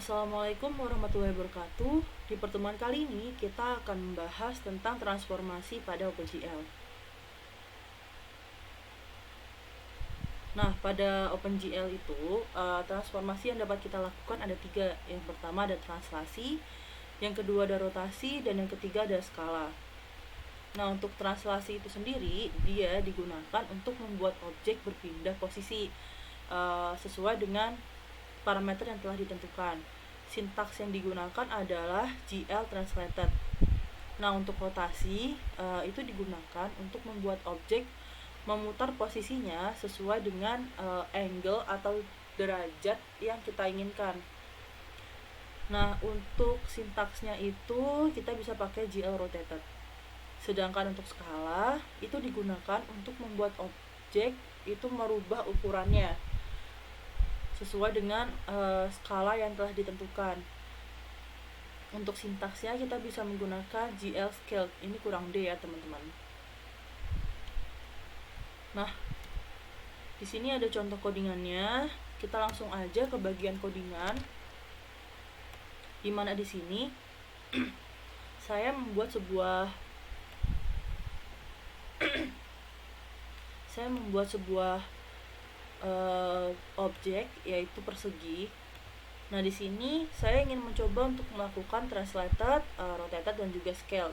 Assalamualaikum warahmatullahi wabarakatuh. Di pertemuan kali ini kita akan membahas tentang transformasi pada OpenGL. Nah, pada OpenGL itu transformasi yang dapat kita lakukan ada 3. Yang pertama ada translasi, yang kedua ada rotasi, dan yang ketiga ada skala. Nah, untuk translasi itu sendiri dia digunakan untuk membuat objek berpindah posisi sesuai dengan parameter yang telah ditentukan. Sintaks yang digunakan adalah GL translated. Nah, untuk rotasi itu digunakan untuk membuat objek memutar posisinya sesuai dengan angle atau derajat yang kita inginkan. Nah, untuk sintaksnya itu kita bisa pakai GL rotated. Sedangkan untuk skala itu digunakan untuk membuat objek itu merubah ukurannya sesuai dengan skala yang telah ditentukan. Untuk sintaksnya kita bisa menggunakan GL scaled. Ini kurang D ya, teman-teman. Nah, di sini ada contoh codingannya. Kita langsung aja ke bagian codingan. Di mana di sini saya membuat sebuah objek yaitu persegi. Nah, di sini saya ingin mencoba untuk melakukan translated, rotated, dan juga scaled.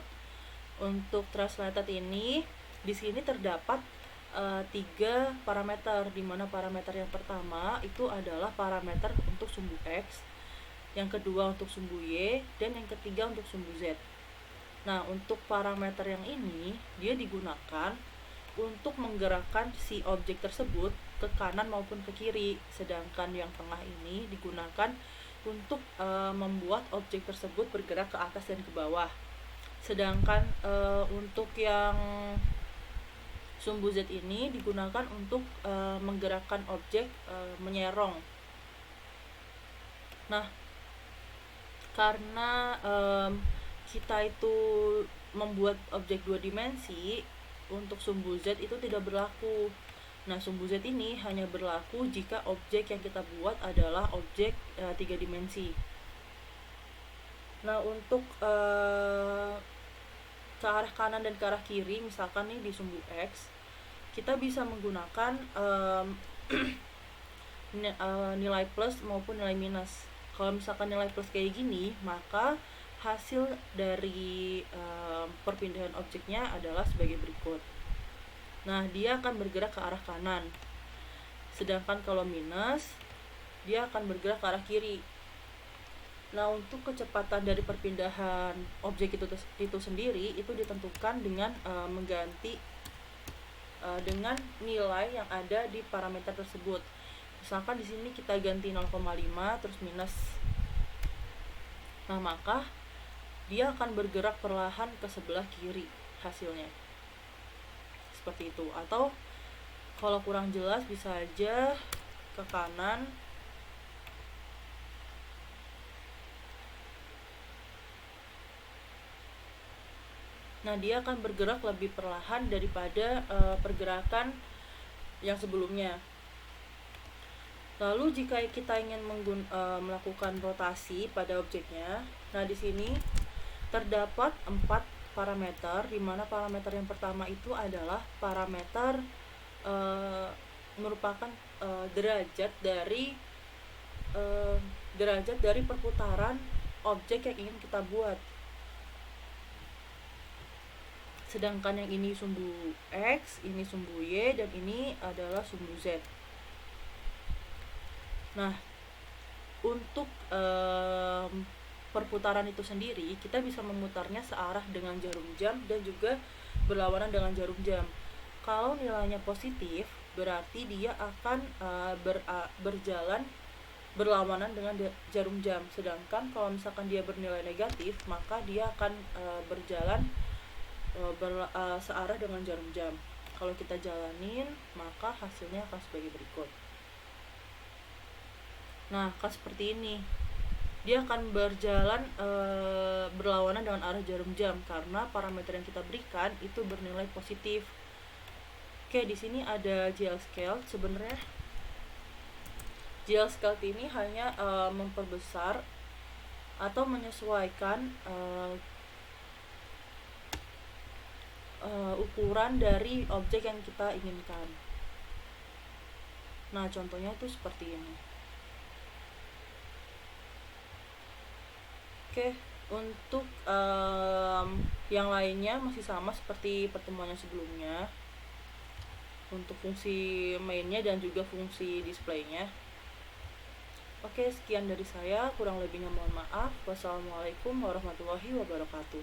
Untuk translated ini di sini terdapat 3 parameter, di mana parameter yang pertama itu adalah parameter untuk sumbu X, yang kedua untuk sumbu Y, dan yang ketiga untuk sumbu Z. Nah, untuk parameter yang ini dia digunakan untuk menggerakkan si objek tersebut ke kanan maupun ke kiri, sedangkan yang tengah ini digunakan untuk membuat objek tersebut bergerak ke atas dan ke bawah. Sedangkan untuk yang sumbu Z ini digunakan untuk menggerakkan objek menyerong. Nah, karena kita itu membuat objek 2 dimensi, untuk sumbu Z itu tidak berlaku. Nah, sumbu Z ini hanya berlaku jika objek yang kita buat adalah objek 3 dimensi. Nah, untuk ke arah kanan dan ke arah kiri, misalkan nih di sumbu X, kita bisa menggunakan nilai plus maupun nilai minus. Kalau misalkan nilai plus kayak gini, maka hasil dari perpindahan objeknya adalah sebagai berikut. Nah, dia akan bergerak ke arah kanan. Sedangkan kalau minus, dia akan bergerak ke arah kiri. Nah, untuk kecepatan dari perpindahan objek itu sendiri itu ditentukan dengan mengganti dengan nilai yang ada di parameter tersebut. Misalkan di sini kita ganti 0,5 terus minus. Nah, maka dia akan bergerak perlahan ke sebelah kiri hasilnya. Seperti itu. Atau kalau kurang jelas bisa aja ke kanan. Nah, dia akan bergerak lebih perlahan daripada pergerakan yang sebelumnya. Lalu jika kita ingin melakukan rotasi pada objeknya, nah di sini terdapat 4 parameter, di mana parameter yang pertama itu adalah parameter merupakan derajat dari perputaran objek yang ingin kita buat. Sedangkan yang ini sumbu X, ini sumbu Y, dan ini adalah sumbu Z. Nah, untuk perputaran itu sendiri kita bisa memutarnya searah dengan jarum jam dan juga berlawanan dengan jarum jam. Kalau nilainya positif, berarti dia akan berjalan berlawanan dengan jarum jam. Sedangkan kalau misalkan dia bernilai negatif, maka dia akan berjalan searah dengan jarum jam. Kalau kita jalanin, maka hasilnya akan sebagai berikut. Nah, seperti ini. Dia akan berjalan berlawanan dengan arah jarum jam karena parameter yang kita berikan itu bernilai positif. Oke, di sini ada GL scale. Sebenarnya GL scale ini hanya memperbesar atau menyesuaikan ukuran dari objek yang kita inginkan. Nah, contohnya itu seperti ini. Oke, untuk yang lainnya masih sama seperti pertemuannya sebelumnya. Untuk fungsi mainnya dan juga fungsi displaynya. Oke, sekian dari saya. Kurang lebihnya mohon maaf. Wassalamualaikum warahmatullahi wabarakatuh.